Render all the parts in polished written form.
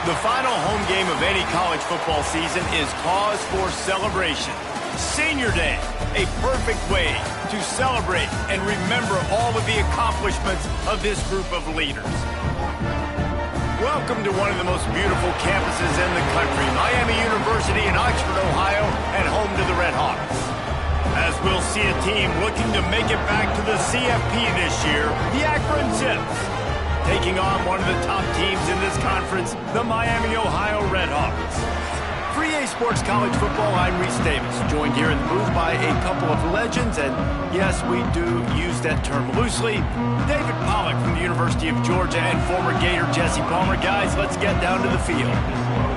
The final home game of any college football season is cause for celebration. Senior Day, a perfect way to celebrate and remember all of the accomplishments of this group of leaders. Welcome to one of the most beautiful campuses in the country, Miami University in Oxford, Ohio, and home to the Red Hawks. As we'll see a team looking to make it back to the CFP this year, the Akron Zips, taking on one of the top teams in this conference, the Miami, Ohio Red Hawks. For EA Sports College Football, I'm Reese Davis, joined here in the booth by a couple of legends, and yes, we do use that term loosely. David Pollack from the University of Georgia and former Gator Jesse Palmer. Guys, let's get down to the field.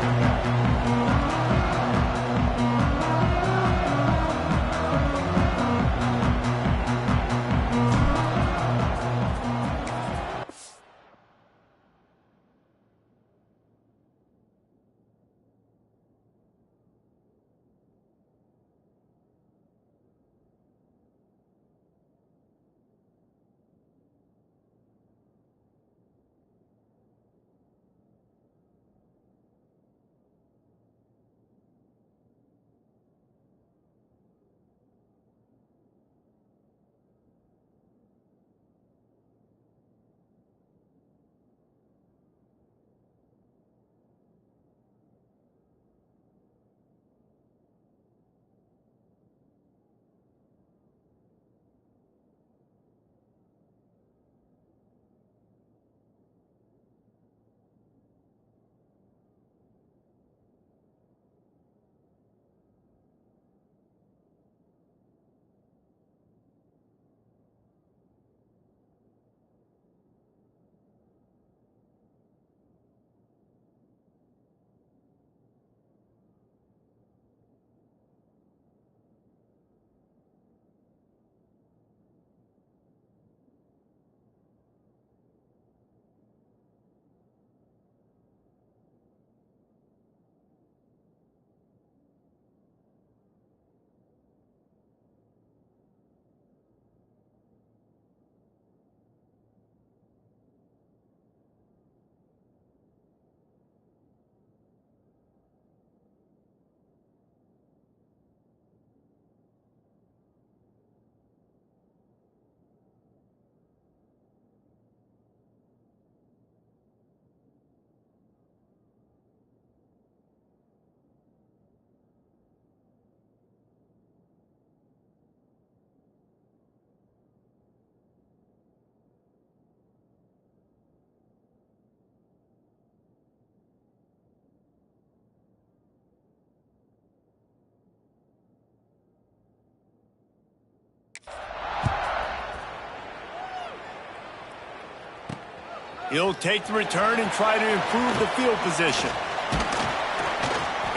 He'll take the return and try to improve the field position.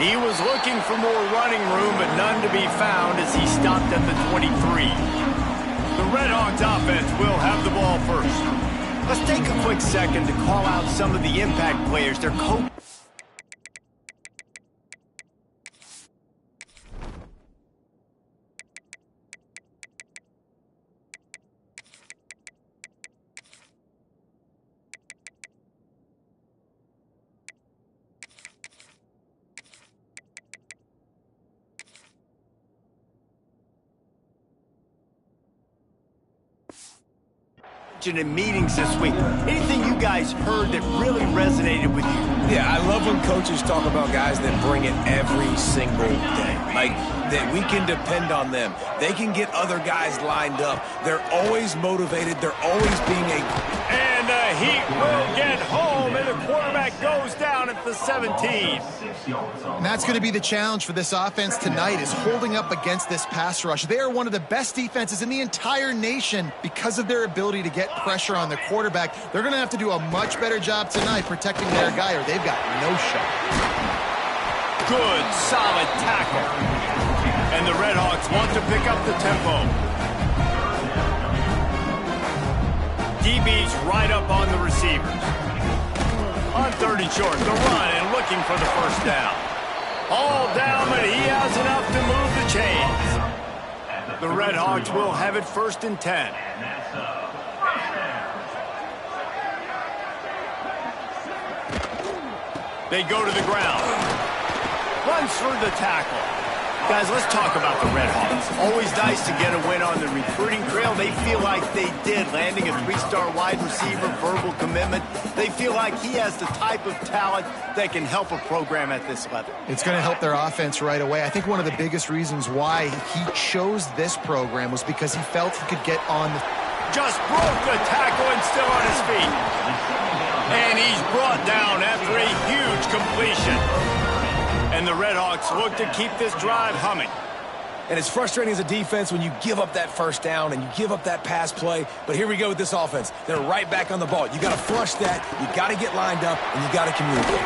He was looking for more running room, but none to be found as he stopped at the 23. The Red Hawks offense will have the ball first. Let's take a quick second to call out some of the impact players. Their coach. In meetings this week. Anything you guys heard that really resonated with you? Yeah, I love when coaches talk about guys that bring it every single day. Like, that we can depend on them. They can get other guys lined up. They're always motivated. They're always being a... And the Heat will get home, and the quarterback goes down at the 17. And that's going to be the challenge for this offense tonight, is holding up against this pass rush. They are one of the best defenses in the entire nation because of their ability to get pressure on the quarterback. They're going to have to do a much better job tonight protecting their guy, or they've got no shot. Good, solid tackle. And the Red Hawks want to pick up the tempo. DB's right up on the receivers. On 3rd and short, the run and looking for the first down. All down, but he has enough to move the chains. The Red Hawks will have it 1st and 10. They go to the ground. Runs through the tackle. Guys, let's talk about the Red Hawks. Always nice to get a win on the recruiting trail. They feel like they did, landing a 3-star wide receiver, verbal commitment. They feel like he has the type of talent that can help a program at this level. It's going to help their offense right away. I think one of the biggest reasons why he chose this program was because he felt he could get on the... Just broke the tackle and still on his feet. And he's brought down after a huge completion. And the Red Hawks look to keep this drive humming. And it's frustrating as a defense when you give up that first down and you give up that pass play. But here we go with this offense. They're right back on the ball. You got to flush that. You got to get lined up, and you got to communicate.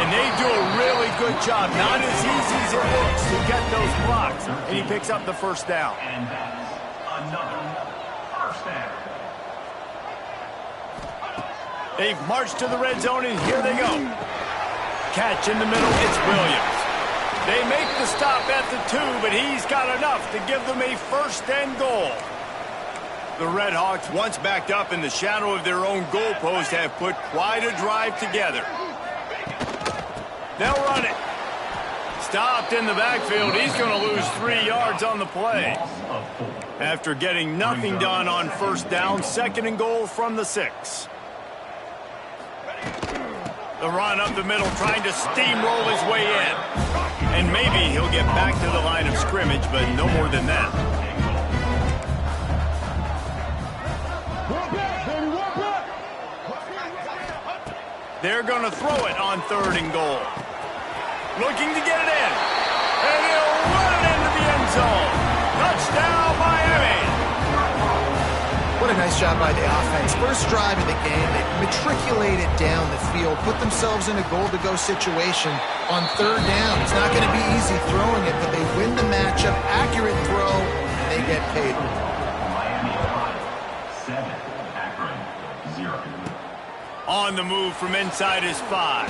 And they do a really good job. Not as easy as it looks to get those blocks. And he picks up the first down. And another first down. They've marched to the red zone, and here they go. Catch in the middle, it's Williams. They make the stop at the 2, but he's got enough to give them a first and goal. The Red Hawks, once backed up in the shadow of their own goalpost, have put quite a drive together. They'll run it. Stopped in the backfield. He's going to lose 3 yards on the play. After getting nothing done on first down, 2nd and goal from the 6. The run up the middle, trying to steamroll his way in. And maybe he'll get back to the line of scrimmage, but no more than that. They're going to throw it on 3rd and goal. Looking to get it in. And he'll run it into the end zone. Touchdown, Miami. What a nice job by the offense. First drive of the game, they matriculated down the field, put themselves in a goal-to-go situation on 3rd down. It's not going to be easy throwing it, but they win the matchup. Accurate throw, and they get paid. Miami 7, Akron 0. On the move from inside his 5.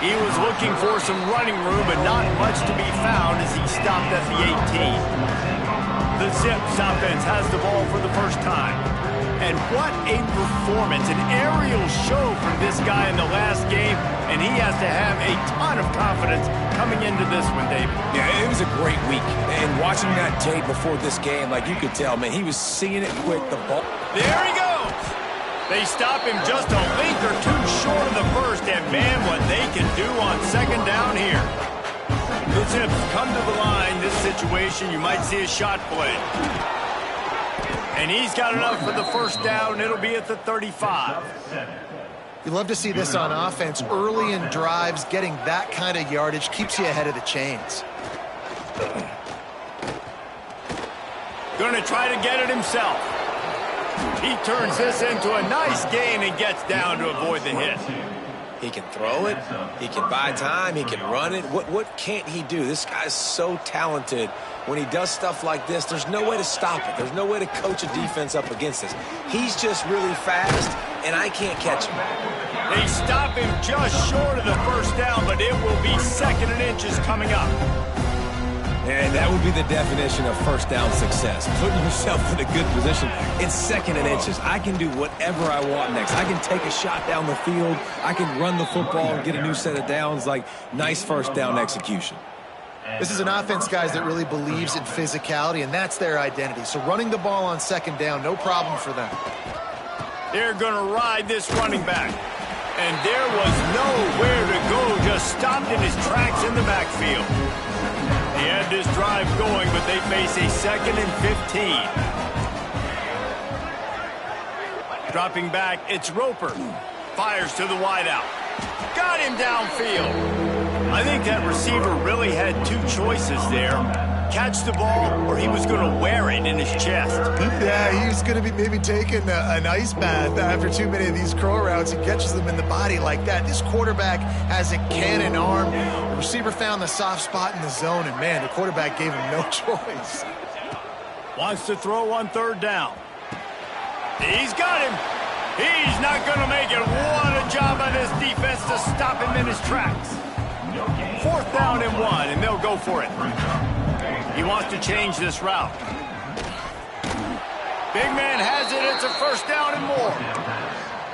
He was looking for some running room, but not much to be found as he stopped at the 18. The Zips offense has the ball for the first time. And what a performance, an aerial show from this guy in the last game, and he has to have a ton of confidence coming into this one, David. Yeah, it was a great week. And watching that tape before this game, like you could tell, man, he was seeing it quick, the ball. There he goes! They stop him just a length or 2 short of the first, and man, what they can do on 2nd down here. The Zips come to the line. This situation, you might see a shot play. And he's got enough for the first down. It'll be at the 35. You love to see this on offense. Early in drives, getting that kind of yardage keeps you ahead of the chains. Going to try to get it himself. He turns this into a nice gain and gets down to avoid the hit. He can throw it. He can buy time. He can run it. What can't he do? This guy's so talented. When he does stuff like this, there's no way to stop it. There's no way to coach a defense up against this. He's just really fast, and I can't catch him. They stop him just short of the first down, but it will be 2nd and inches coming up. And that would be the definition of first down success. Putting yourself in a good position. It's 2nd and inches. I can do whatever I want next. I can take a shot down the field. I can run the football and get a new set of downs. Like, nice first down execution. This is an offense, guys, that really believes in physicality, and that's their identity. So running the ball on 2nd down, no problem for them. They're going to ride this running back. And there was nowhere to go, just stopped in his tracks in the backfield. He had this drive going, but they face a 2nd and 15. Dropping back, it's Roper. Fires to the wideout. Got him downfield. I think that receiver really had 2 choices there. Catch the ball, or he was going to wear it in his chest. Yeah, he's going to be maybe taking an ice bath after too many of these crow routes. He catches them in the body like that. This quarterback has a cannon arm. The receiver found the soft spot in the zone, and man, the quarterback gave him no choice. Wants to throw on 3rd down. He's got him. He's not going to make it. What a job by this defense to stop him in his tracks. 4th down and 1, and they'll go for it. He wants to change this route. Big man has it. It's a 1st down and more.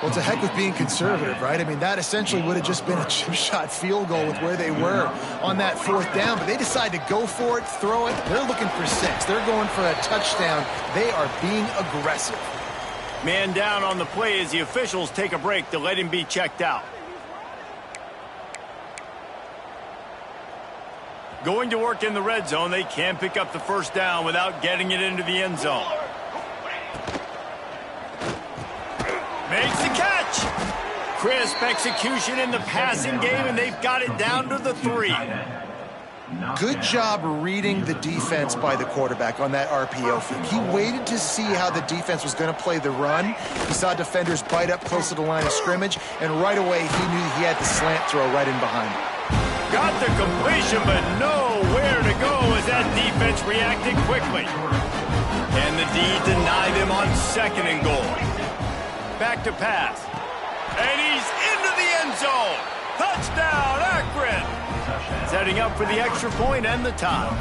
Well, to heck with being conservative, right? I mean, that essentially would have just been a chip shot field goal with where they were on that 4th down, but they decide to go for it, throw it. They're looking for 6. They're going for a touchdown. They are being aggressive. Man down on the play as the officials take a break to let him be checked out. Going to work in the red zone, they can pick up the 1st down without getting it into the end zone. Makes the catch. Crisp execution in the passing game, and they've got it down to the 3. Good job reading the defense by the quarterback on that RPO fake. He waited to see how the defense was going to play the run. He saw defenders bite up close to the line of scrimmage, and right away he knew he had the slant throw right in behind him. Got the completion, but nowhere to go as that defense reacted quickly. And the D deny them on 2nd and goal. Back to pass. And he's into the end zone. Touchdown, Akron. Setting up for the extra point and the tie.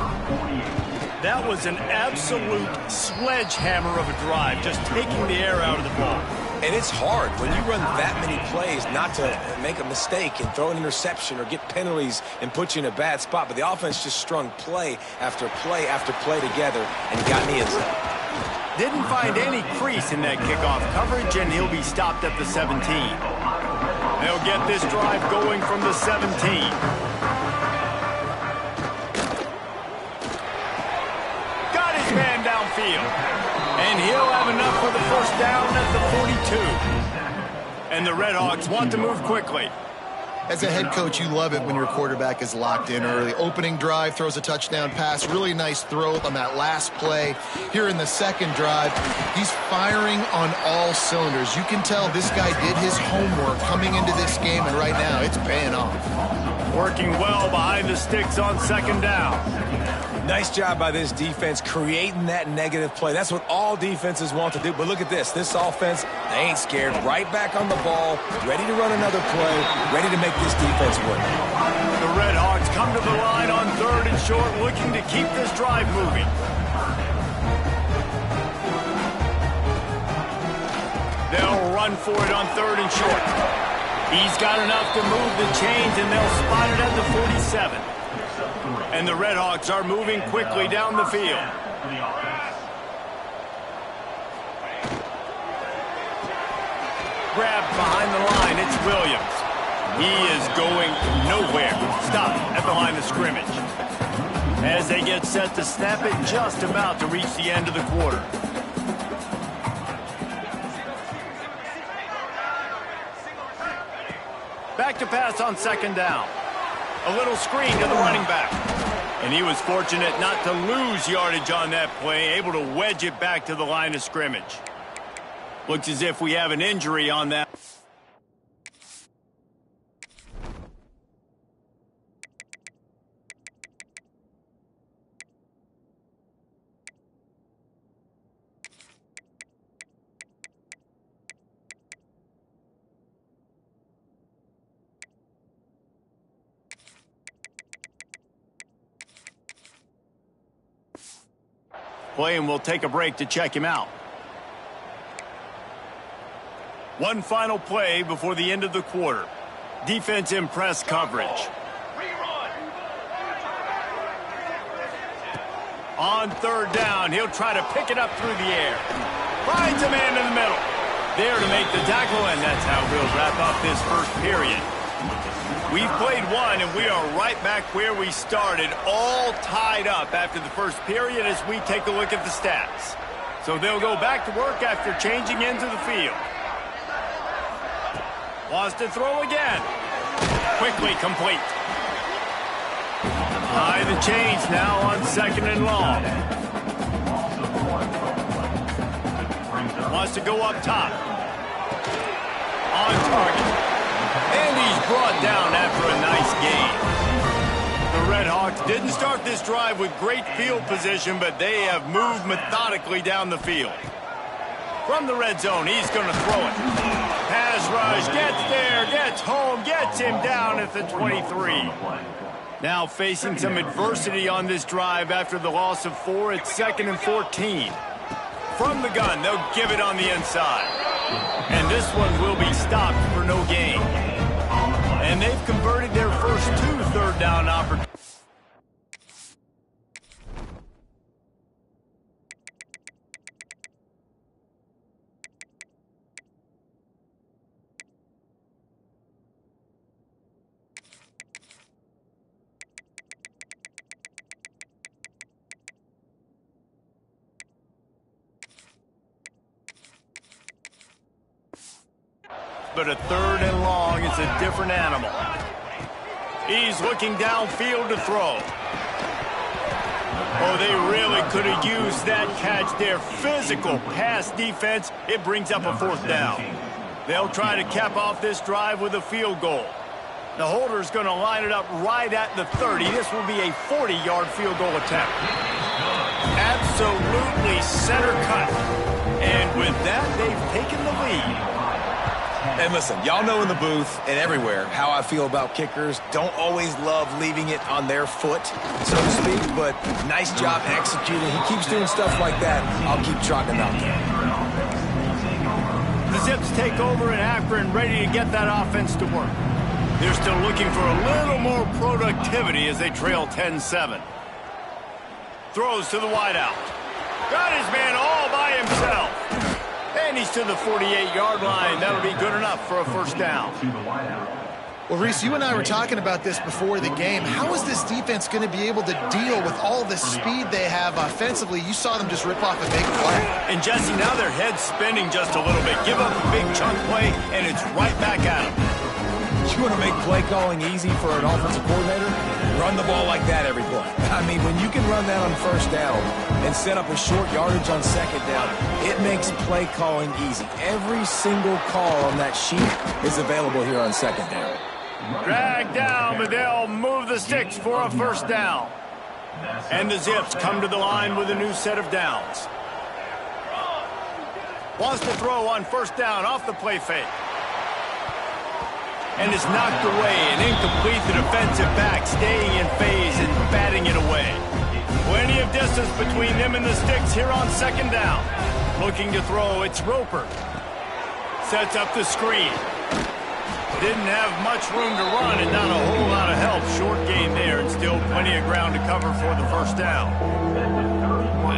That was an absolute sledgehammer of a drive, just taking the air out of the ball. And it's hard when you run that many plays not to make a mistake and throw an interception or get penalties and put you in a bad spot. But the offense just strung play after play after play together and got in the end zone. Didn't find any crease in that kickoff coverage, and he'll be stopped at the 17. They'll get this drive going from the 17. Got his man downfield. And he'll have enough for the 1st down at the 42. And the Redhawks want to move quickly. As a head coach, you love it when your quarterback is locked in early. Opening drive, throws a touchdown pass. Really nice throw on that last play. Here in the 2nd drive, he's firing on all cylinders. You can tell this guy did his homework coming into this game, and right now it's paying off. Working well behind the sticks on 2nd down. Nice job by this defense creating that negative play. That's what all defenses want to do. But look at this. This offense, they ain't scared. Right back on the ball, ready to run another play, ready to make this defense work. The Redhawks come to the line on 3rd and short, looking to keep this drive moving. They'll run for it on 3rd and short. He's got enough to move the chains, and they'll spot it at the 47. And the Redhawks are moving quickly down the field. Grabbed behind the line, it's Williams. He is going nowhere. Stop at the line of scrimmage. As they get set to snap it, just about to reach the end of the quarter. Back to pass on 2nd down. A little screen to the running back. And he was fortunate not to lose yardage on that play, able to wedge it back to the line of scrimmage. Looks as if we have an injury on that. Play, and we'll take a break to check him out. One final play before the end of the quarter. Defense in press coverage. On 3rd down, he'll try to pick it up through the air. Finds a man in the middle. There to make the tackle, and that's how we'll wrap up this 1st period. We've played one, and we are right back where we started, all tied up after the 1st period as we take a look at the stats. So they'll go back to work after changing into the field. Wants to throw again. Quickly complete. High the chains now on 2nd and long. Wants to go up top. On target. And he's brought down after a nice gain. The Redhawks didn't start this drive with great field position, but they have moved methodically down the field. From the red zone, he's going to throw it. Pass rush, gets there, gets home, gets him down at the 23. Now facing some adversity on this drive after the loss of 4 at 2nd and 14. From the gun, they'll give it on the inside. And this one will be stopped for no gain. And they've converted their first 2 third-down opportunities. But a 3rd and long is a different animal. He's looking downfield to throw. Oh, they really could have used that catch there. Physical pass defense. It brings up a 4th down. They'll try to cap off this drive with a field goal. The holder's going to line it up right at the 30. This will be a 40-yard field goal attempt. Absolutely center cut. And with that, they've taken the lead. And listen, y'all know in the booth and everywhere how I feel about kickers. Don't always love leaving it on their foot, so to speak, but nice job executing. He keeps doing stuff like that. I'll keep trotting him out there. The Zips take over in Akron, ready to get that offense to work. They're still looking for a little more productivity as they trail 10-7. Throws to the wideout. Got his man all by himself. And he's to the 48-yard line. That'll be good enough for a 1st down. Well, Reese, you and I were talking about this before the game. How is this defense going to be able to deal with all the speed they have offensively? You saw them just rip off a big play. And, Jesse, now their head's spinning just a little bit. Give up a big chunk play, and it's right back at them. You want to make play calling easy for an offensive coordinator? Run the ball like that every play. I mean, when you can run that on 1st down and set up a short yardage on 2nd down, it makes play calling easy. Every single call on that sheet is available here on 2nd down. Drag down, but they'll move the sticks for a 1st down. And the Zips come to the line with a new set of downs. Wants to throw on 1st down off the play fake. And it's knocked away and incomplete. The defensive back staying in phase and batting it away. Plenty of distance between them and the sticks here on 2nd down. Looking to throw, it's Roper. Sets up the screen. Didn't have much room to run and not a whole lot of help. Short gain there and still plenty of ground to cover for the 1st down.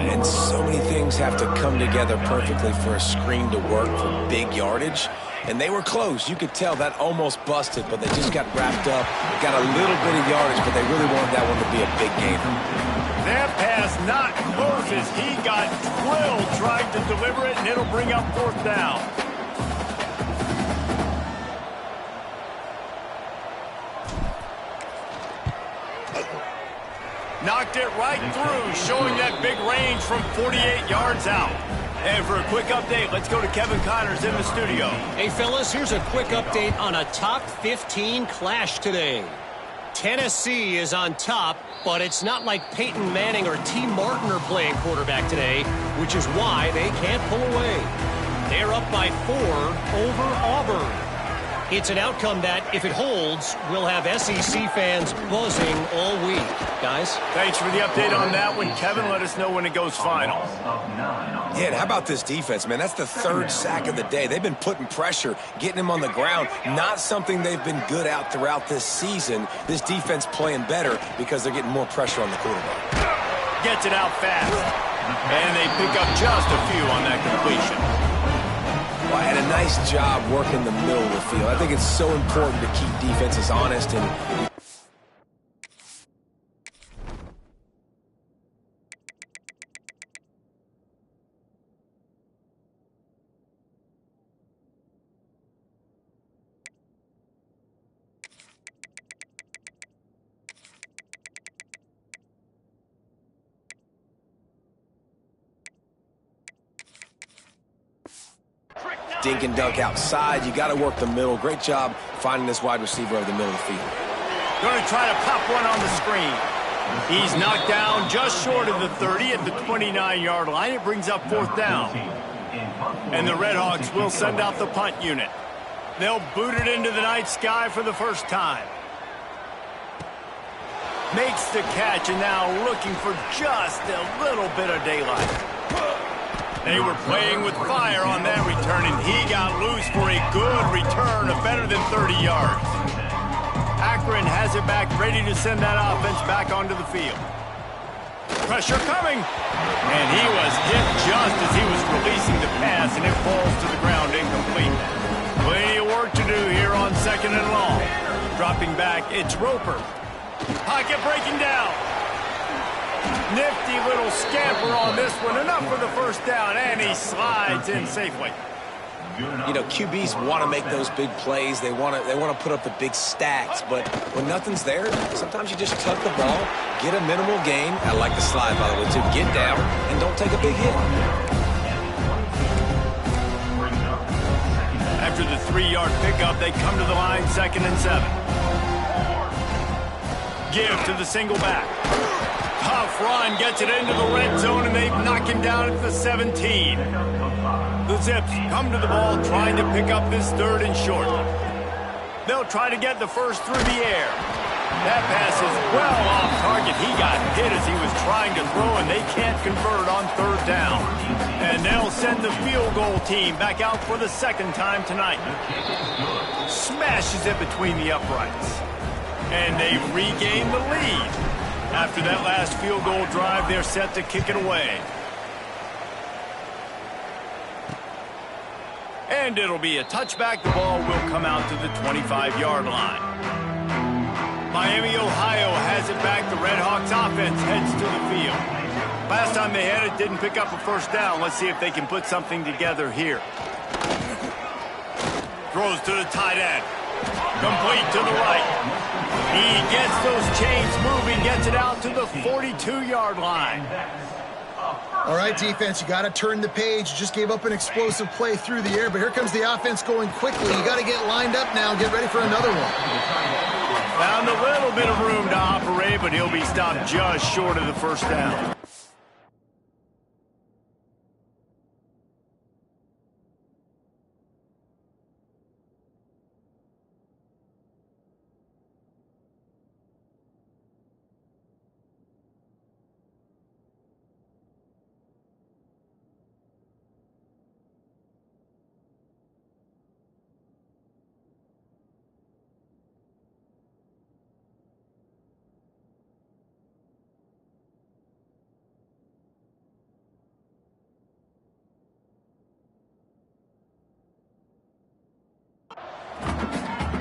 And so many things have to come together perfectly for a screen to work for big yardage. And they were close. You could tell that almost busted, but they just got wrapped up. Got a little bit of yardage, but they really wanted that one to be a big gainer. That pass not close as he got drilled trying to deliver it, and it'll bring up 4th down. Knocked it right through, showing that big range from 48 yards out. And for a quick update, let's go to Kevin Connors in the studio. Hey, fellas, here's a quick update on a top 15 clash today. Tennessee is on top, but it's not like Peyton Manning or T. Martin are playing quarterback today, which is why they can't pull away. They're up by 4 over Auburn. It's an outcome that, if it holds, will have SEC fans buzzing all week. Guys? Thanks for the update on that one, Kevin. Let us know when it goes final. Yeah, and how about this defense, man? That's the 3rd sack of the day. They've been putting pressure, getting him on the ground. Not something they've been good at throughout this season. This defense playing better because they're getting more pressure on the quarterback. Gets it out fast. And they pick up just a few on that completion. Well, I had a nice job working the middle of the field. I think it's so important to keep defenses honest and dink and dunk outside. You got to work the middle. Great job finding this wide receiver over the middle of the field. Going to try to pop one on the screen. He's knocked down just short of the 30 at the 29-yard line. It brings up 4th down. And the Redhawks will send out the punt unit. They'll boot it into the night sky for the 1st time. Makes the catch and now looking for just a little bit of daylight. They were playing with fire on that return, and he got loose for a good return of better than 30 yards. Akron has it back, ready to send that offense back onto the field. Pressure coming, and he was hit just as he was releasing the pass, and it falls to the ground incomplete. Plenty of work to do here on 2nd and long. Dropping back, it's Roper. Pocket breaking down. Nifty little scamper on this one. Enough for the first down, and he slides in safely. You know, QBs want to make those big plays. They want to put up the big stacks. But when nothing's there, sometimes you just tuck the ball, get a minimal gain. I like the slide, by the way, too. Get down and don't take a big hit. After the 3-yard pickup, they come to the line, 2nd and 7. Give to the single back. Tough run, gets it into the red zone, and they knock him down at the 17. The Zips come to the ball, trying to pick up this 3rd and short. They'll try to get the first through the air. That pass is well off target. He got hit as he was trying to throw, and they can't convert on 3rd down. And they'll send the field goal team back out for the 2nd time tonight. Smashes it between the uprights. And they regain the lead. After that last field goal drive, they're set to kick it away. And it'll be a touchback. The ball will come out to the 25-yard line. Miami, Ohio has it back. The Redhawks offense heads to the field. Last time they had it, didn't pick up a first down. Let's see if they can put something together here. Throws to the tight end. Complete to the right. He gets those chains moving, gets it out to the 42-yard line. All right, defense, you got to turn the page. You just gave up an explosive play through the air, but here comes the offense going quickly. You got to get lined up now and get ready for another one. Found a little bit of room to operate, but he'll be stopped just short of the first down.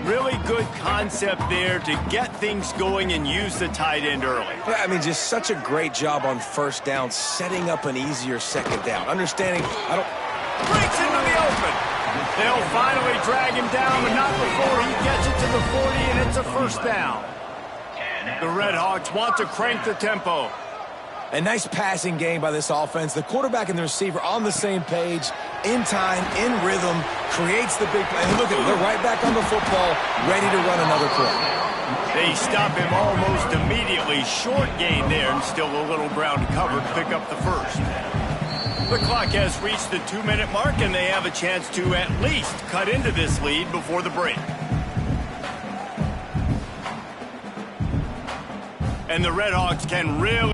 Really good concept there to get things going and use the tight end early. Yeah, I mean, just such a great job on 1st down, setting up an easier 2nd down. Understanding, Breaks into the open. They'll finally drag him down, but not before he gets it to the 40, and it's a first down. The Redhawks want to crank the tempo. A nice passing game by this offense. The quarterback and the receiver on the same page, in time, in rhythm, creates the big play. And look at them, they're right back on the football, ready to run another play. They stop him almost immediately. Short gain there, and still a little ground to cover to pick up the first. The clock has reached the 2-minute mark, and they have a chance to at least cut into this lead before the break. And the Redhawks can really...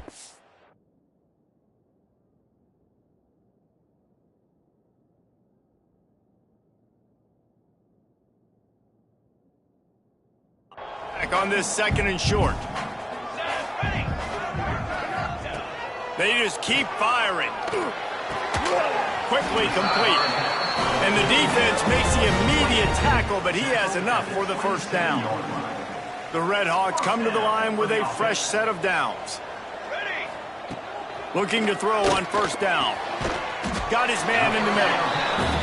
on this 2nd and short. They just keep firing. Quickly complete. And the defense makes the immediate tackle, but he has enough for the first down. The Redhawks come to the line with a fresh set of downs. Looking to throw on 1st down. Got his man in the middle.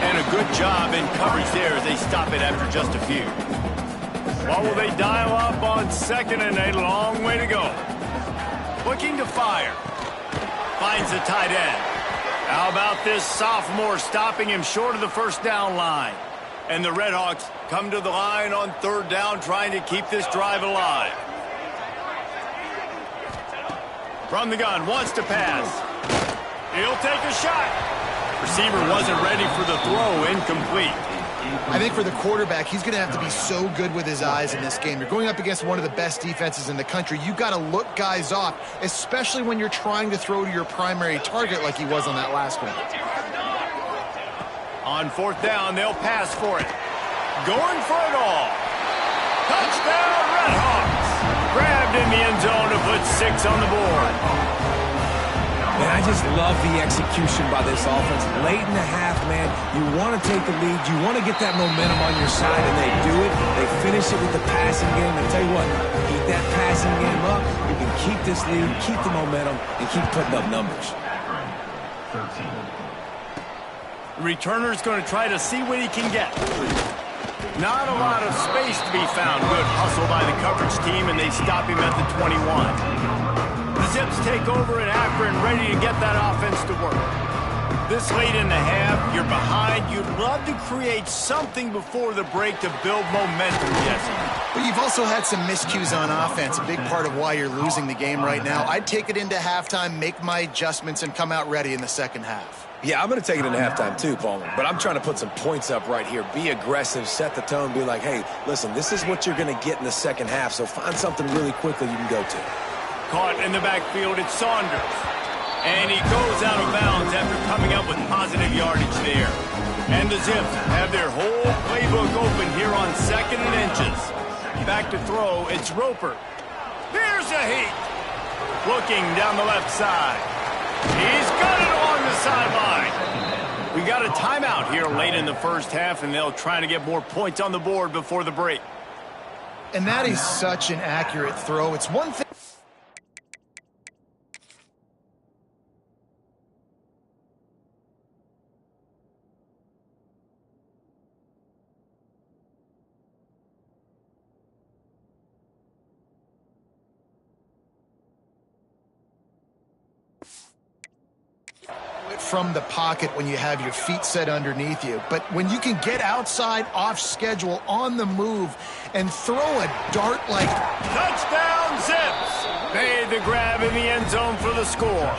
And a good job in coverage there as they stop it after just a few. What will they dial up on 2nd and a long way to go? Looking to fire. Finds the tight end. How about this sophomore stopping him short of the first down line? And the Redhawks come to the line on 3rd down, trying to keep this drive alive. From the gun, wants to pass. He'll take a shot. Receiver wasn't ready for the throw, incomplete. I think for the quarterback, he's going to have to be so good with his eyes in this game. You're going up against one of the best defenses in the country. You've got to look guys off, especially when you're trying to throw to your primary target like he was on that last one. On fourth down, they'll pass for it. Going for it all. Touchdown, Redhawks. Grabbed in the end zone to put 6 on the board. Man, I just love the execution by this offense. Late in the half, man, you want to take the lead. You want to get that momentum on your side, and they do it. They finish it with the passing game. And tell you what, keep that passing game up. You can keep this lead, keep the momentum, and keep putting up numbers. Akron, 13. The returner's going to try to see what he can get. Not a lot of space to be found. Good hustle by the coverage team, and they stop him at the 21. The Zips take over in Akron, ready to get that offense to work. This late in the half, you're behind. You'd love to create something before the break to build momentum, Jesse. But you've also had some miscues on offense, a big part of why you're losing the game right now. I'd take it into halftime, make my adjustments, and come out ready in the second half. Yeah, I'm going to take it into halftime too, Palmer. But I'm trying to put some points up right here. Be aggressive, set the tone, be like, hey, listen, this is what you're going to get in the second half, so find something really quickly you can go to. Caught in the backfield, it's Saunders. And he goes out of bounds after coming up with positive yardage there. And the Zips have their whole playbook open here on 2nd and inches. Back to throw, it's Roper. Here's a heat. Looking down the left side. He's got it along the sideline. We got a timeout here late in the first half, and they'll try to get more points on the board before the break. And that is such an accurate throw. It's one thing. From the pocket when you have your feet set underneath you. But when you can get outside, off schedule, on the move, and throw a dart like... Touchdown, Zips! Made the grab in the end zone for the score.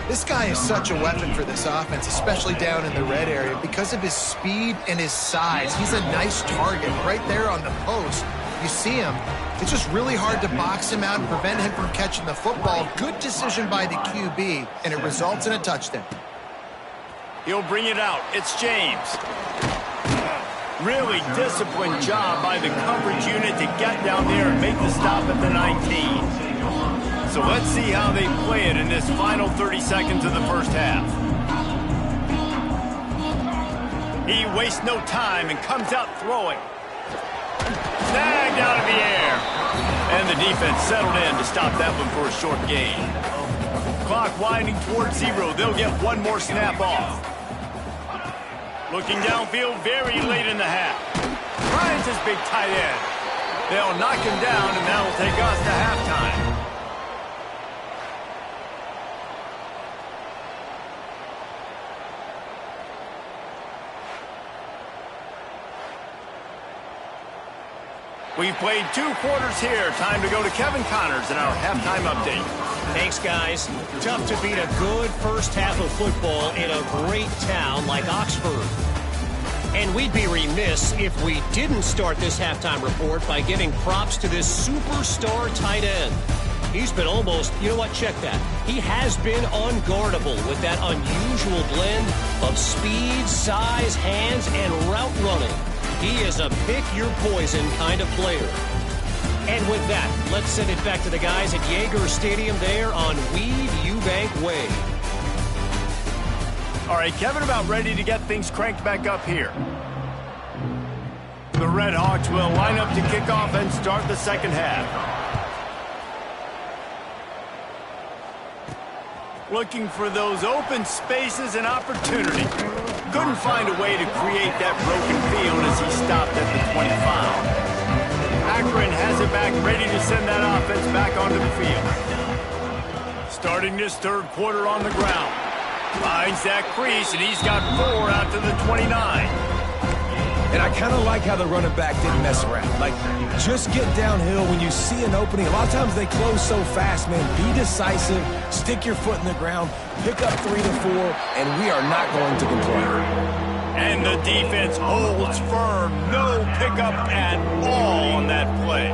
This guy is such a weapon for this offense, especially down in the red area, because of his speed and his size. He's a nice target right there on the post. You see him. It's just really hard to box him out and prevent him from catching the football. Good decision by the QB, and it results in a touchdown. He'll bring it out. It's James. Really disciplined job by the coverage unit to get down there and make the stop at the 19. So let's see how they play it in this final 30 seconds of the first half. He wastes no time and comes out throwing. Snagged out of the air. And the defense settled in to stop that one for a short gain. Clock winding towards 0. They'll get one more snap off. Looking downfield very late in the half. Finds his big tight end. They'll knock him down, and that will take us to halftime. We've played 2 quarters here. Time to go to Kevin Connors in our halftime update. Thanks, guys. Tough to beat a good first half of football in a great town like Oxford. And we'd be remiss if we didn't start this halftime report by giving props to this superstar tight end. He's been almost, you know what, check that. He has been unguardable with that unusual blend of speed, size, hands, and route running. He is a pick-your-poison kind of player. And with that, let's send it back to the guys at Yager Stadium there on Weed Eubank Way. All right, Kevin, about ready to get things cranked back up here. The Red Hawks will line up to kick off and start the second half. Looking for those open spaces and opportunity. Couldn't find a way to create that broken field as he stopped at the 25. Akron has it back, ready to send that offense back onto the field. Starting this third quarter on the ground. Finds that crease, and he's got 4 out to the 29. And I kind of like how the running back didn't mess around. Like, just get downhill when you see an opening. A lot of times they close so fast, man. Be decisive, stick your foot in the ground, pick up 3 to 4, and we are not going to complain. And the defense holds firm. No pickup at all on that play.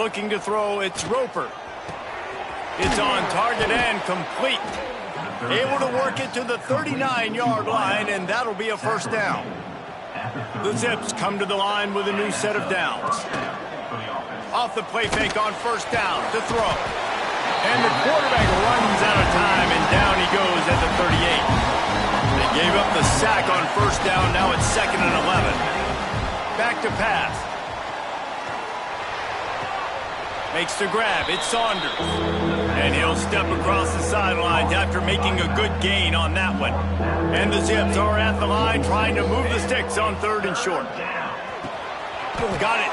Looking to throw, it's Roper. It's on target and complete. Able to work it to the 39-yard line, and that'll be a first down. The Zips come to the line with a new set of downs. Off the play fake on first down to throw. And the quarterback runs out of time, and down he goes at the 38. They gave up the sack on first down. Now it's 2nd and 11. Back to pass. Makes the grab. It's Saunders. And he'll step across the sidelines after making a good gain on that one. And the Zips are at the line trying to move the sticks on 3rd and short. Got it.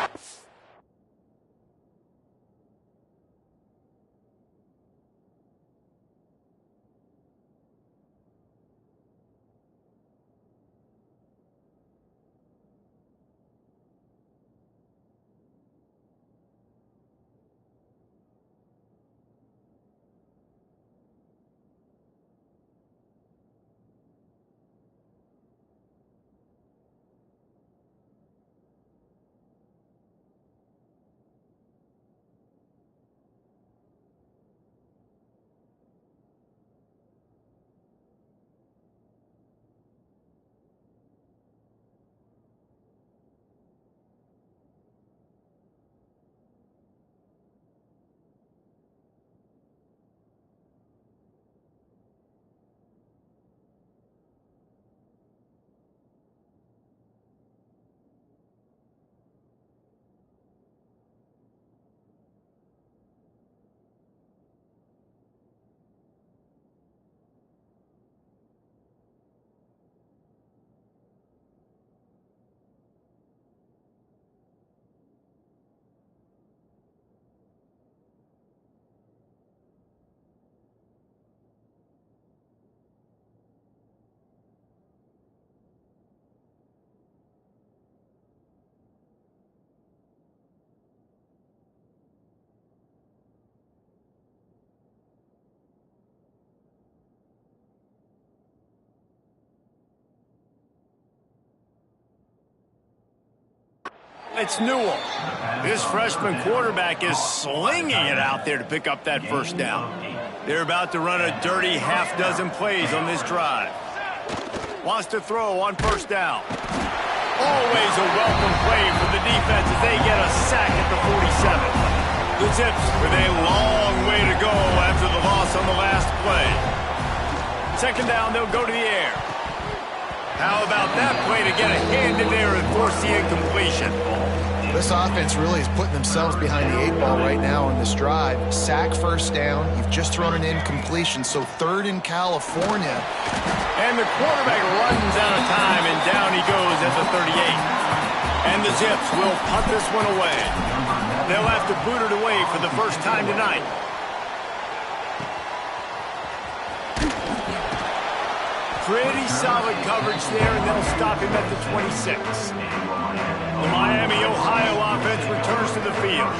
It's Newell. This freshman quarterback is slinging it out there to pick up that first down. They're about to run a dirty half-dozen plays on this drive. Wants to throw on first down. Always a welcome play for the defense as they get a sack at the 47. The Zips with a long way to go after the loss on the last play. 2nd down, they'll go to the air. How about that play to get a hand in there and force the incompletion? This offense really is putting themselves behind the 8 ball right now on this drive. Sack, first down. You've just thrown an incompletion, so 3rd in California. And the quarterback runs out of time, and down he goes at the 38. And the Zips will punt this one away. They'll have to boot it away for the first time tonight. Pretty solid coverage there, and they'll stop him at the 26. The Miami, Ohio offense returns to the field.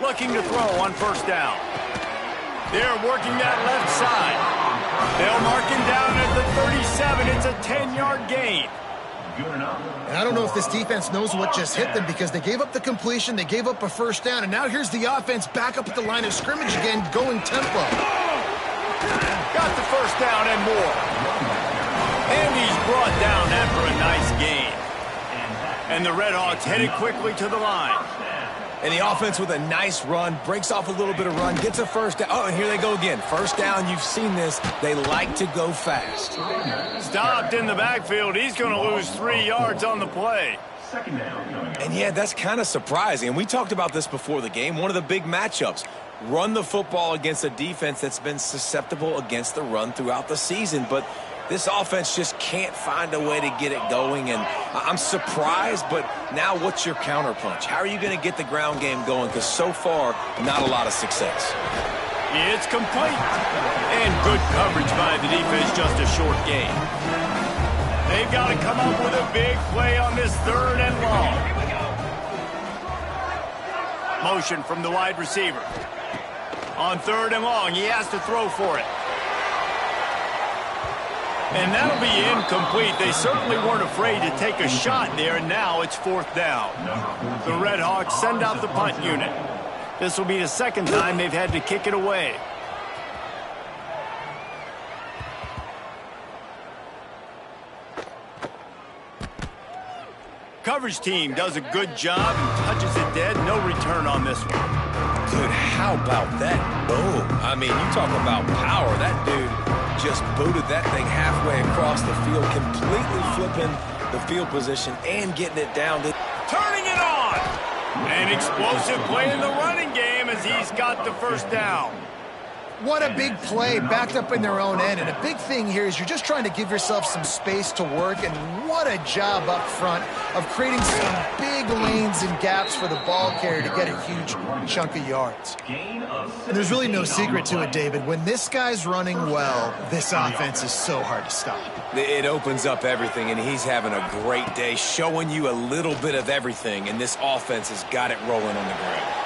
Looking to throw on first down. They're working that left side. They'll mark him down at the 37. It's a 10-yard gain. And I don't know if this defense knows what just hit them because they gave up the completion, they gave up a first down, and now here's the offense back up at the line of scrimmage again, going tempo. Got the first down and more. And he's brought down after a nice gain. And the Redhawks headed quickly to the line. And the offense with a nice run, breaks off a little bit of run, gets a first down. Oh, and here they go again. First down, you've seen this. They like to go fast. Stopped in the backfield. He's going to lose 3 yards on the play. And yeah, that's kind of surprising. And we talked about this before the game. One of the big matchups. Run the football against a defense that's been susceptible against the run throughout the season. But this offense just can't find a way to get it going, and I'm surprised, but now what's your counterpunch? How are you going to get the ground game going? Because so far, not a lot of success. It's complete. And good coverage by the defense, just a short gain. They've got to come up with a big play on this 3rd and long. Motion from the wide receiver. On 3rd and long, he has to throw for it. And that'll be incomplete. They certainly weren't afraid to take a shot there, and now it's 4th down. The Red Hawks send out the punt unit. This will be the 2nd time they've had to kick it away. Coverage team does a good job and touches it dead. No return on this one. Dude, how about that boom? I mean, you talk about power. That dude just booted that thing halfway across the field, completely flipping the field position and getting it down. Turning it on! An explosive play in the running game as he's got the 1st down. What a big play, backed up in their own end. And a big thing here is you're just trying to give yourself some space to work, and what a job up front of creating some big lanes and gaps for the ball carrier to get a huge chunk of yards. And there's really no secret to it, David. When this guy's running well, this offense is so hard to stop. It opens up everything, and he's having a great day, showing you a little bit of everything, and this offense has got it rolling on the ground.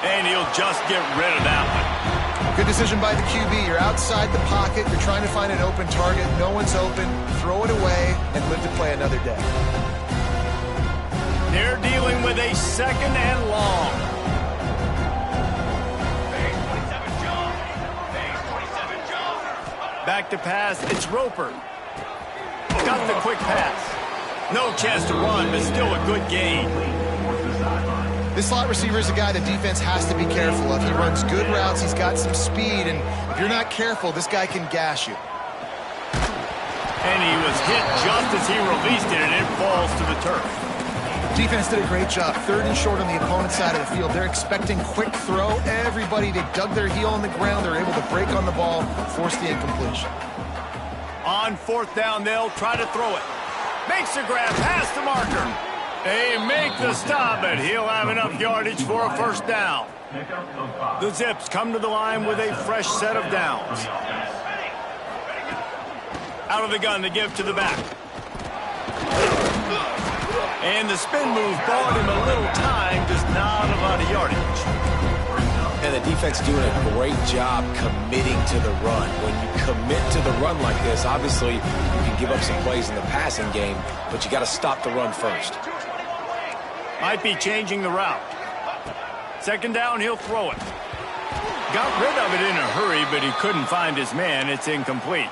And he'll just get rid of that one. Good decision by the QB. You're outside the pocket. You're trying to find an open target. No one's open. Throw it away and live to play another day. They're dealing with a 2nd and long. Back to pass. It's Roper. Got the quick pass. No chance to run, but still a good gain. This slot receiver is a guy the defense has to be careful of. He runs good routes. He's got some speed, and if you're not careful, this guy can gash you. And he was hit just as he released it, and it falls to the turf. Defense did a great job. 3rd and short on the opponent's side of the field. They're expecting quick throw. Everybody, they dug their heel on the ground. They're able to break on the ball, force the incompletion. On 4th down, they'll try to throw it. Makes the grab past the marker. They make the stop, but he'll have enough yardage for a 1st down. The Zips come to the line with a fresh set of downs. Out of the gun to give to the back. And the spin move bought him a little time, just not a lot of yardage. And the defense doing a great job committing to the run. When you commit to the run like this, obviously you can give up some plays in the passing game, but you got to stop the run first. Might be changing the route. 2nd down, he'll throw it. Got rid of it in a hurry, but he couldn't find his man. It's incomplete.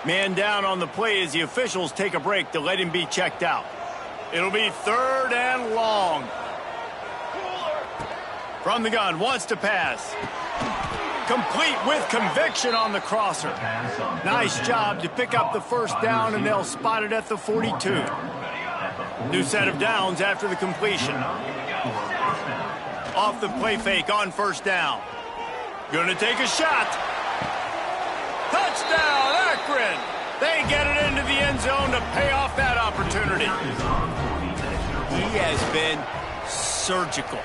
Man down on the play as the officials take a break to let him be checked out. It'll be 3rd and long. From the gun, wants to pass. Complete with conviction on the crosser. Nice job to pick up the 1st down, and they'll spot it at the 42. New set of downs after the completion. Off the play fake on 1st down. Gonna take a shot. Touchdown, Akron! They get it into the end zone to pay off that opportunity. He has been surgical.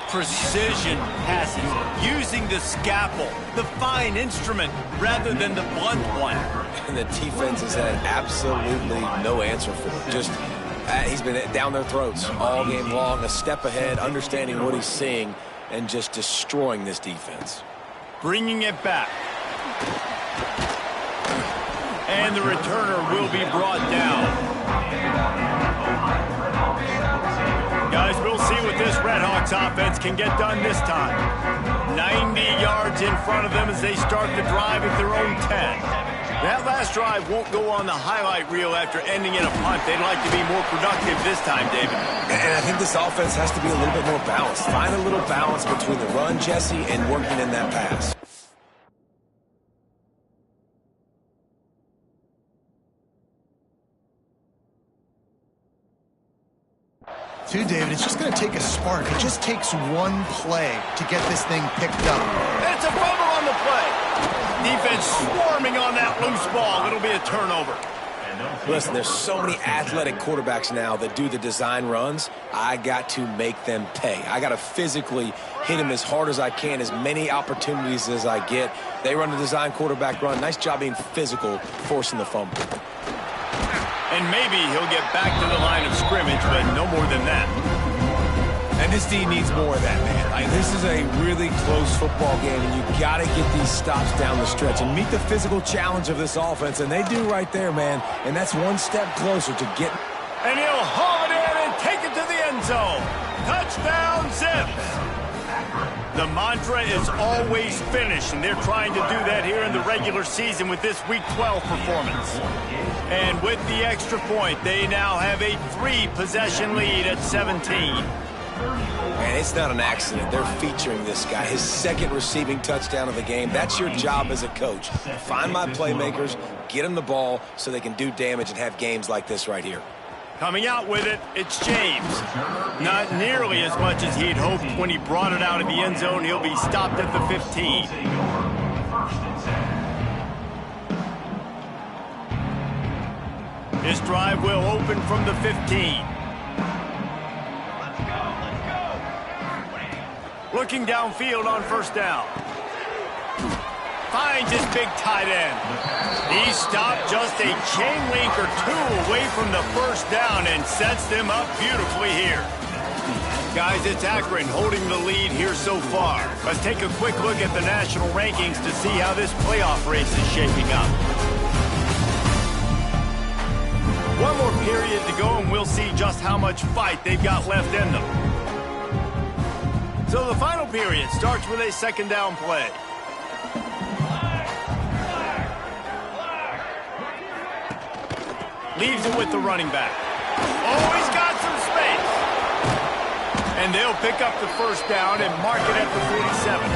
Precision passes, using the scalpel, the fine instrument, rather than the blunt one. And the defense has had absolutely no answer for it. Just, he's been down their throats all game long, a step ahead, understanding what he's seeing, and just destroying this defense. Bringing it back. And the returner will be brought down. Guys, we'll see what this Red Hawks offense can get done this time. 90 yards in front of them as they start the drive at their own 10. That last drive won't go on the highlight reel after ending in a punt. They'd like to be more productive this time, David. And I think this offense has to be a little bit more balanced. Find a little balance between the run, Jesse, and working in that pass. Too, David, it's just going to take a spark. It just takes one play to get this thing picked up. And it's a fumble on the play. Defense swarming on that loose ball. It'll be a turnover. Listen, there's so many athletic quarterbacks now that do the design runs. I got to make them pay. I got to physically hit them as hard as I can, as many opportunities as I get. They run the design quarterback run. Nice job being physical, forcing the fumble. And maybe he'll get back to the line of scrimmage, but no more than that. And this team needs more of that, man. This is a really close football game, and you got to get these stops down the stretch and meet the physical challenge of this offense, and they do right there, man. And that's one step closer to getting. And he'll haul it in and take it to the end zone. Touchdown, Zips. The mantra is always finish, and they're trying to do that here in the regular season with this Week 12 performance. And with the extra point, they now have a 3-possession lead at 17. And it's not an accident. They're featuring this guy, his second receiving touchdown of the game. That's your job as a coach. Find my playmakers, get them the ball so they can do damage and have games like this right here. Coming out with it, it's James. Not nearly as much as he'd hoped when he brought it out of the end zone. He'll be stopped at the 15. This drive will open from the 15. Looking downfield on first down. Finds his big tight end. He stopped just a chain link or two away from the first down and sets them up beautifully here. Guys, it's Akron holding the lead here so far. Let's take a quick look at the national rankings to see how this playoff race is shaping up. One more period to go and we'll see just how much fight they've got left in them. So the final period starts with a second down play. Leaves it with the running back. Oh, he's got some space. And they'll pick up the first down and mark it at the 47.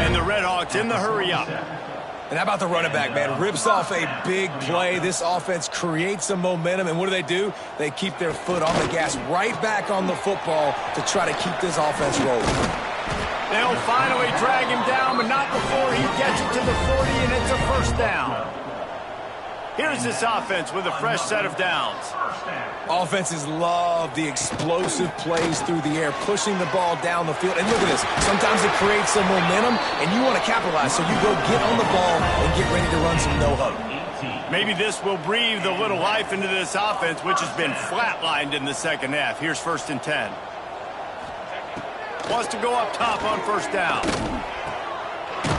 And the Redhawks in the hurry up. And how about the running back, man? Rips off a big play. This offense creates some momentum, and what do? They keep their foot on the gas right back on the football to try to keep this offense rolling. They'll finally drag him down, but not before he gets it to the 40, and it's a first down. Here's this offense with a fresh set of downs. Offenses love the explosive plays through the air, pushing the ball down the field. And look at this. Sometimes it creates some momentum, and you want to capitalize, so you go get on the ball and get ready to run some no-huddle. Maybe this will breathe a little life into this offense, which has been flatlined in the second half. Here's 1st and 10. Wants to go up top on first down.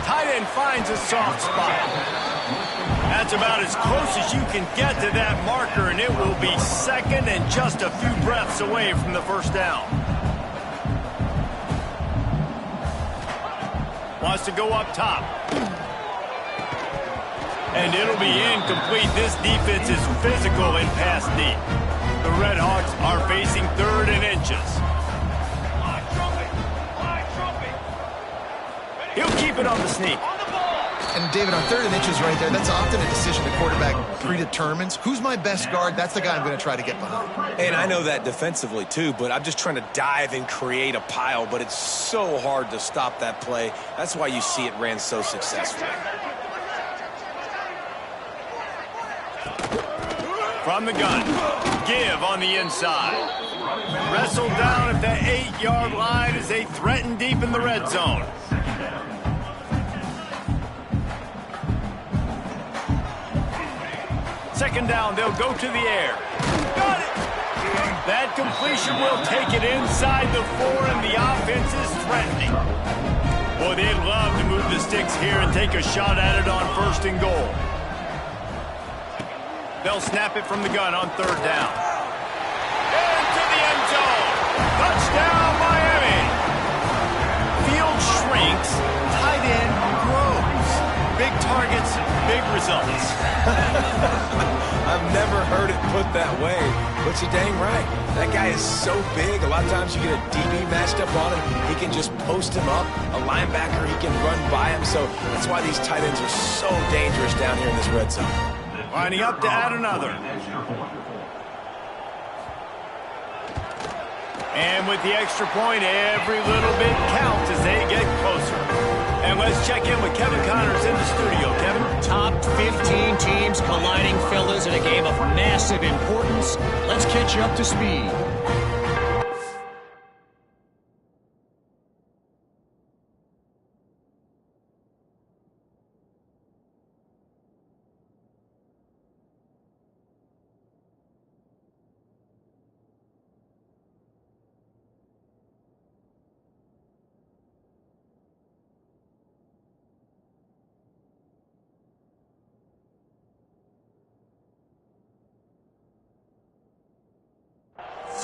Tight end finds a soft spot. That's about as close as you can get to that marker, and it will be second and just a few breaths away from the first down. Wants to go up top. And it'll be incomplete. This defense is physical and pass deep. The Redhawks are facing 3rd and inches. He'll keep it on the sneak. And David, on 3rd and inches right there, that's often a decision the quarterback predetermines. Who's my best guard? That's the guy I'm going to try to get behind. And I know that defensively too, but I'm just trying to dive and create a pile, but it's so hard to stop that play. That's why you see it ran so successfully. From the gun, give on the inside. Wrestled down at the 8-yard line as they threaten deep in the red zone. Second down, they'll go to the air. Got it! That completion will take it inside the 4, and the offense is threatening. Boy, they'd love to move the sticks here and take a shot at it on 1st and goal. They'll snap it from the gun on 3rd down. Into the end zone. Touchdown, Miami. Field shrinks. Tight end grows. Big targets, big results. I've never heard it put that way, but you're dang right. That guy is so big. A lot of times you get a DB matched up on him. He can just post him up. A linebacker, he can run by him. So that's why these tight ends are so dangerous down here in this red zone. Lining up to add another. And with the extra point, every little bit counts as they get closer. And let's check in with Kevin Connors in the studio. Kevin? Top 15 teams colliding, fellas, in a game of massive importance. Let's catch you up to speed.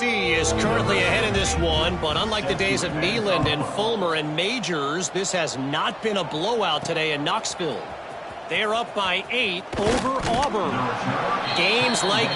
Tennessee is currently ahead in this one, but unlike the days of Neyland and Fulmer and Majors, this has not been a blowout today in Knoxville. They're up by 8 over Auburn. Games like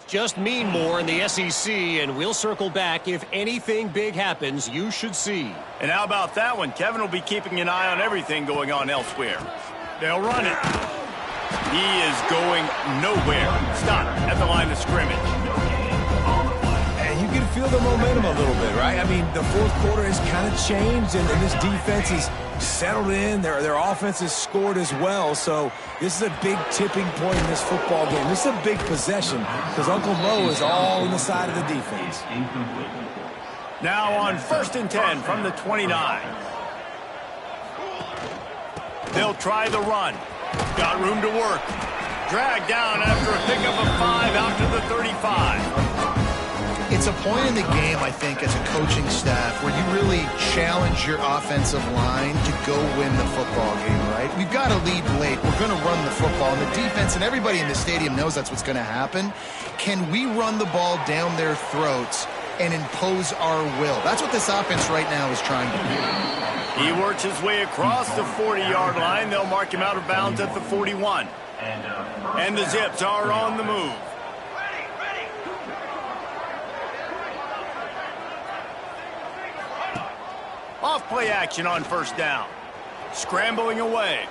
just mean more in the SEC, and we'll circle back if anything big happens you should see. And how about that one? Kevin will be keeping an eye on everything going on elsewhere. They'll run it. He is going nowhere. Stop at the line of scrimmage. And you can feel the momentum a little bit, right? I mean, the fourth quarter has kind of changed, and this defense is settled in. Their offense has scored as well, so this is a big tipping point in this football game. This is a big possession because Uncle Mo is all on the side of the defense. Now on 1st and 10 from the 29. They'll try the run. Got room to work. Dragged down after a pickup of 5 out to the 35. It's a point in the game, I think, as a coaching staff where you really challenge your offensive line to go win the football game, right? We've got to lead late. We're going to run the football. And the defense and everybody in the stadium knows that's what's going to happen. Can we run the ball down their throats and impose our will? That's what this offense right now is trying to do. He works his way across the 40-yard line. They'll mark him out of bounds at the 41. And the Zips are on the move. Off play action on 1st down. Scrambling away.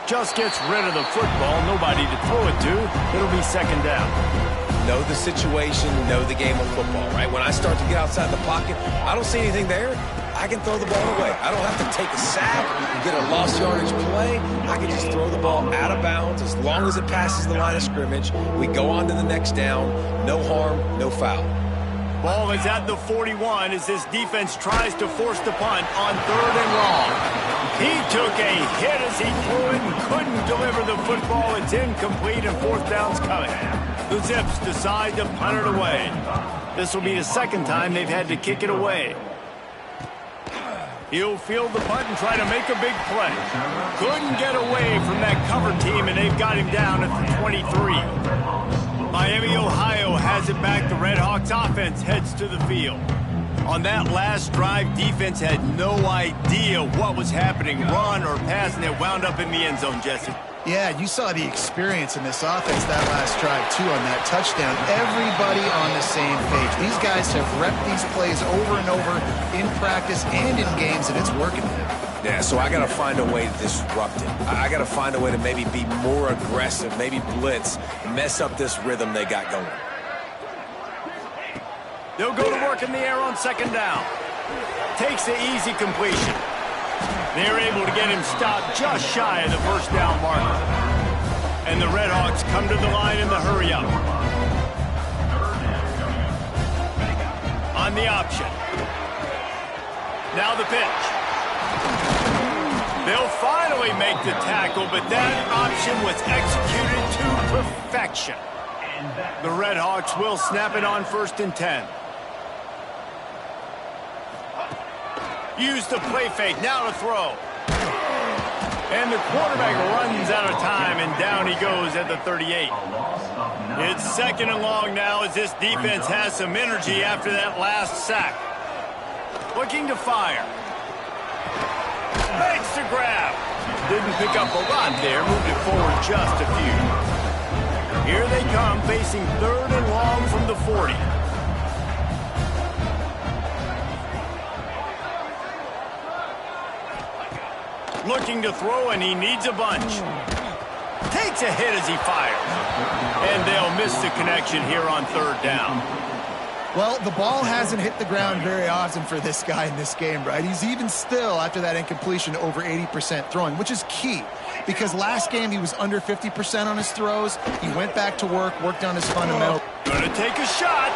Just gets rid of the football. Nobody to throw it to. It'll be 2nd down. Know the situation, know the game of football, right? When I start to get outside the pocket, I don't see anything there. I can throw the ball away. I don't have to take a sack and get a lost yardage play. I can just throw the ball out of bounds as long as it passes the line of scrimmage. We go on to the next down. No harm, no foul. Ball is at the 41 as this defense tries to force the punt on 3rd and long. He took a hit as he threw it and couldn't deliver the football. It's incomplete and 4th down's coming. The Zips decide to punt it away. This will be the 2nd time they've had to kick it away. He'll field the punt and try to make a big play. Couldn't get away from that cover team, and they've got him down at the 23. Miami, Ohio has it back. The Redhawks offense heads to the field. On that last drive, defense had no idea what was happening, run or pass, and it wound up in the end zone, Jesse. Yeah, you saw the experience in this offense that last drive, too, on that touchdown. Everybody on the same page. These guys have repped these plays over and over in practice and in games, and it's working now. Yeah, so I got to find a way to disrupt it. I got to find a way to maybe be more aggressive, maybe blitz, mess up this rhythm they got going. They'll go to work in the air on 2nd down. Takes the easy completion. They're able to get him stopped just shy of the 1st down marker. And the Redhawks come to the line in the hurry-up. On the option. Now the pitch. They'll finally make the tackle, but that option was executed to perfection. The Redhawks will snap it on 1st and 10. Use the play fake, now to throw. And the quarterback runs out of time, and down he goes at the 38. It's 2nd and long now as this defense has some energy after that last sack. Looking to fire. Makes the grab. Didn't pick up a lot there, moved it forward just a few. Here they come, facing 3rd and long from the 40. Looking to throw, and he needs a bunch. Takes a hit as he fires. And they'll miss the connection here on 3rd down. Well, the ball hasn't hit the ground very often for this guy in this game, right? He's even still, after that incompletion, over 80% throwing, which is key. Because last game, he was under 50% on his throws. He went back to work, worked on his fundamentals. Gonna take a shot.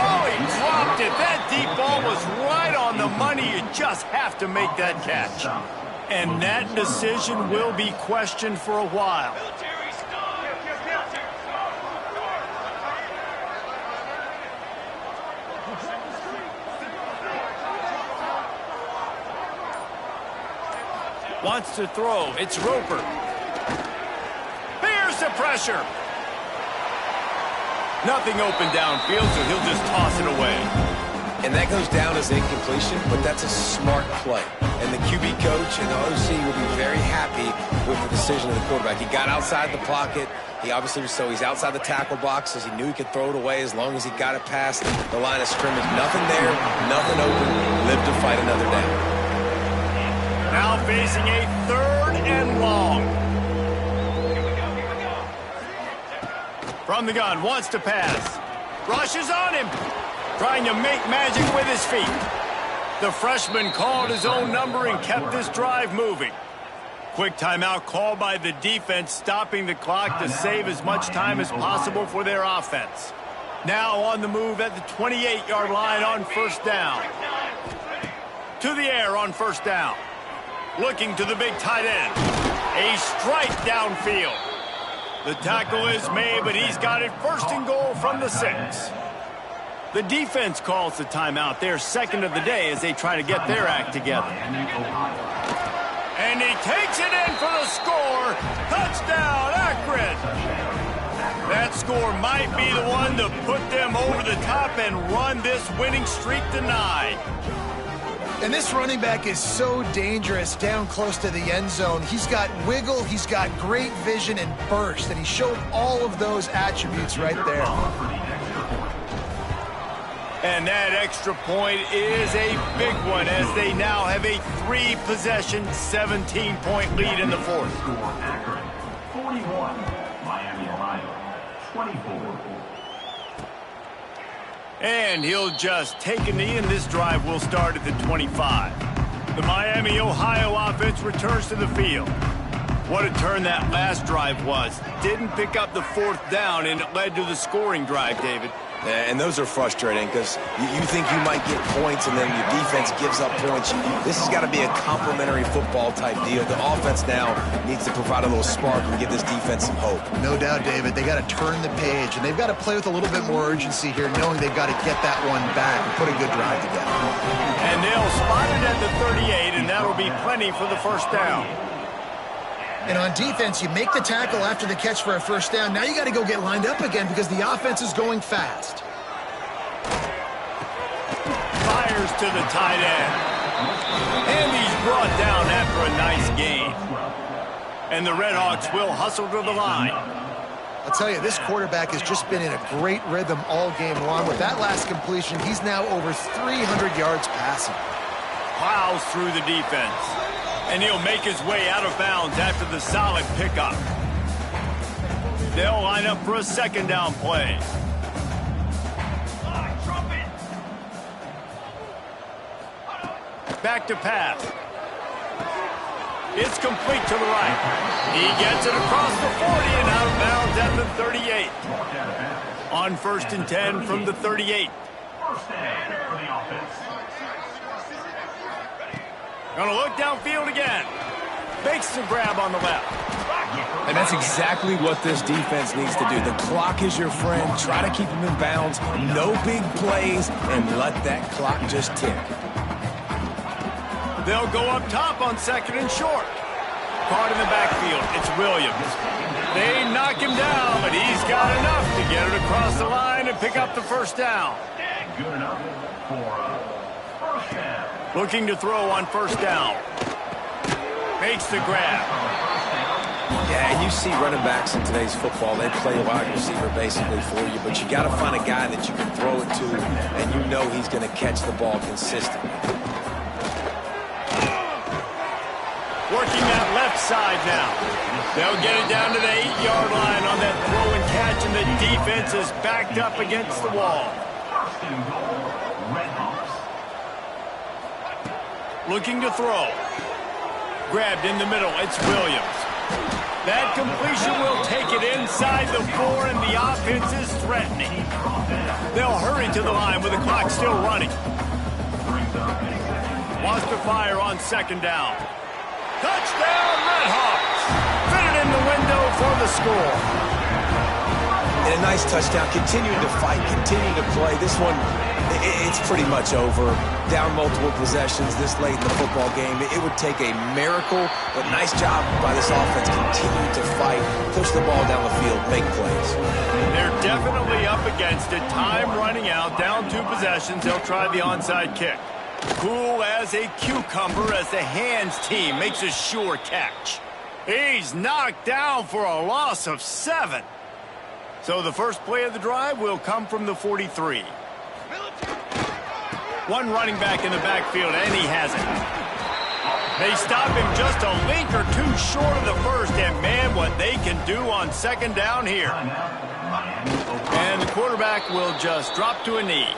Oh, he dropped it. That deep ball was right on the money. You just have to make that catch. And that decision will be questioned for a while. Wants to throw. It's Roper. Here's the pressure. Nothing open downfield, so he'll just toss it away. And that goes down as incompletion, but that's a smart play. and the QB coach and the OC will be very happy with the decision of the quarterback. He got outside the pocket. He obviously was, so he's outside the tackle box as he knew he could throw it away as long as he got it past the line of scrimmage. Nothing there, nothing open. Lived to fight another down. Now facing a 3rd and long. From the gun, wants to pass. Rushes on him. Trying to make magic with his feet. The freshman called his own number and kept this drive moving. Quick timeout called by the defense, stopping the clock to save as much time as possible for their offense. Now on the move at the 28-yard line on 1st down. To the air on 1st down. Looking to the big tight end. A strike downfield. The tackle is made, but he's got it 1st and goal from the 6. The defense calls the timeout, their 2nd of the day, as they try to get their act together. And he takes it in for the score. Touchdown, Akron. That score might be the one to put them over the top and run this winning streak to 9. And this running back is so dangerous down close to the end zone. He's got wiggle, he's got great vision and burst, and he showed all of those attributes right there. And that extra point is a big one as they now have a 3-possession, 17-point lead in the 4th. Akron, 41. Miami, Ohio, 24. And he'll just take a knee, and this drive will start at the 25. The Miami, Ohio offense returns to the field. What a turn that last drive was. Didn't pick up the 4th down, and it led to the scoring drive, David. And those are frustrating because you think you might get points and then your defense gives up points. This has got to be a complementary football type deal. The offense now needs to provide a little spark and give this defense some hope. No doubt, David. They got to turn the page, and they've got to play with a little bit more urgency here, knowing they've got to get that one back and put a good drive together. And they'll spot it at the 38, and that'll be plenty for the 1st down. And on defense, you make the tackle after the catch for a 1st down. Now you got to go get lined up again because the offense is going fast. Fires to the tight end. And he's brought down after a nice gain. And the Redhawks will hustle to the line. I'll tell you, this quarterback has just been in a great rhythm all game long. With that last completion, he's now over 300 yards passing. Plows through the defense. And he'll make his way out of bounds after the solid pickup. They'll line up for a 2nd down play. Back to pass. It's complete to the right. He gets it across the 40 and out of bounds at the 38. On 1st and 10 from the 38. Gonna look downfield again. Makes the grab on the left. And that's exactly what this defense needs to do. The clock is your friend. Try to keep them in bounds. No big plays, and let that clock just tick. They'll go up top on 2nd and short. Caught in the backfield. It's Williams. They knock him down, but he's got enough to get it across the line and pick up the 1st down. Good enough for a 1st down. Looking to throw on 1st down. Makes the grab. Yeah, and you see running backs in today's football, they play wide receiver basically for you, but you got to find a guy that you can throw it to, and you know he's going to catch the ball consistently. Working that left side now. They'll get it down to the 8-yard line on that throw and catch, and the defense is backed up against the wall. 1st and goal, Redhawks. Looking to throw. Grabbed in the middle. It's Williams. That completion will take it inside the 4, and the offense is threatening. They'll hurry to the line with the clock still running. Wants to fire on 2nd down. Touchdown, Redhawks! Fitted in the window for the score. And a nice touchdown. Continuing to fight, continuing to play. This one, it's pretty much over. Down multiple possessions this late in the football game. It would take a miracle, but nice job by this offense. Continue to fight, push the ball down the field, make plays. They're definitely up against it. Time running out, down 2 possessions. They'll try the onside kick. Cool as a cucumber as the hands team makes a sure catch. He's knocked down for a loss of 7. So the first play of the drive will come from the 43. One running back in the backfield, and he has it. They stop him just a link or two short of the first, and man, what they can do on second down here. And the quarterback will just drop to a knee.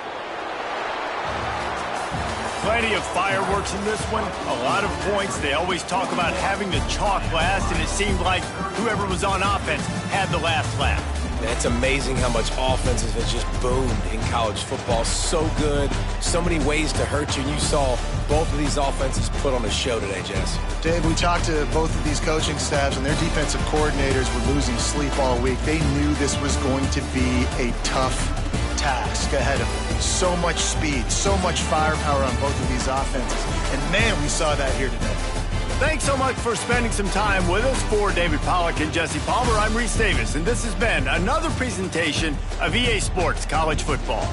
Plenty of fireworks in this one. A lot of points. They always talk about having the chalk last, and it seemed like whoever was on offense had the last laugh. It's amazing how much offenses have just boomed in college football. So good. So many ways to hurt you. And you saw both of these offenses put on a show today, Jess. Dave, we talked to both of these coaching staffs, and their defensive coordinators were losing sleep all week. They knew this was going to be a tough task ahead of them. So much speed, so much firepower on both of these offenses. And, man, we saw that here today. Thanks so much for spending some time with us. For David Pollack and Jesse Palmer, I'm Reese Davis, and this has been another presentation of EA Sports College Football.